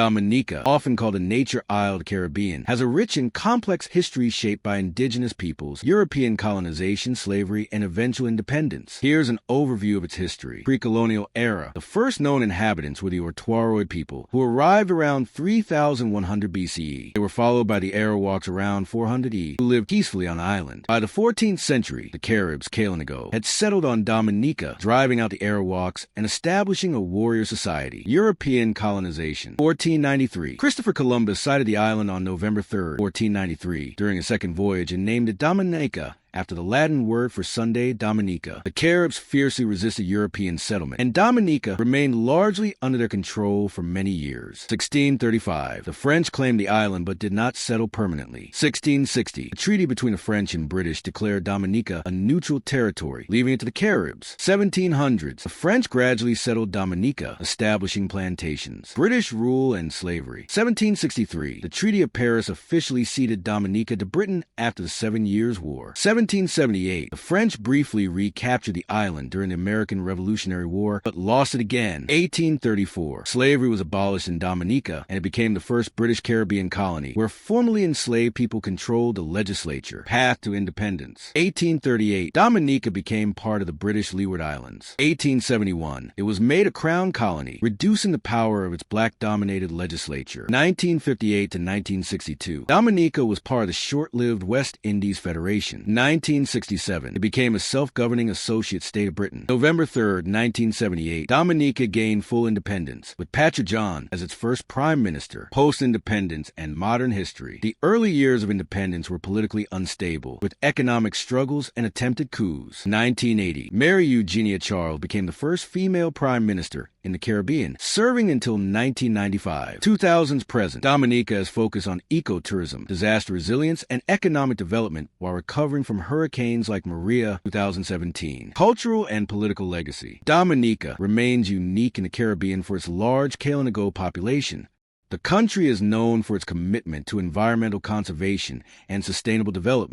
Dominica, often called a nature isle of the Caribbean, has a rich and complex history shaped by indigenous peoples, European colonization, slavery, and eventual independence. Here's an overview of its history. Pre-colonial era. The first known inhabitants were the Ortwaroid people, who arrived around 3100 BCE. They were followed by the Arawaks around 400 E, who lived peacefully on the island. By the 14th century, the Caribs, Kalinago, had settled on Dominica, driving out the Arawaks and establishing a warrior society. European colonization. 1493. Christopher Columbus sighted the island on November 3, 1493, during a second voyage and named it Dominica, after the Latin word for Sunday, Dominica. The Caribs fiercely resisted European settlement, and Dominica remained largely under their control for many years. 1635. The French claimed the island but did not settle permanently. 1660. A treaty between the French and British declared Dominica a neutral territory, leaving it to the Caribs. 1700s. The French gradually settled Dominica, establishing plantations. British rule and slavery. 1763. The Treaty of Paris officially ceded Dominica to Britain after the 7 Years' War. 1778, the French briefly recaptured the island during the American Revolutionary War, but lost it again. 1834, slavery was abolished in Dominica, and it became the first British Caribbean colony, where formerly enslaved people controlled the legislature. Path to independence. 1838, Dominica became part of the British Leeward Islands. 1871, it was made a crown colony, reducing the power of its black-dominated legislature. 1958 to 1962, Dominica was part of the short-lived West Indies Federation. 1967, it became a self-governing associate state of Britain. November 3, 1978, Dominica gained full independence, with Patrick John as its first prime minister. Post-independence and modern history. The early years of independence were politically unstable, with economic struggles and attempted coups. 1980, Mary Eugenia Charles became the first female prime minister in the Caribbean, serving until 1995. 2000s present, Dominica is focused on ecotourism, disaster resilience, and economic development while recovering from hurricanes like Maria 2017. Cultural and political legacy. Dominica remains unique in the Caribbean for its large Kalinago population. The country is known for its commitment to environmental conservation and sustainable development.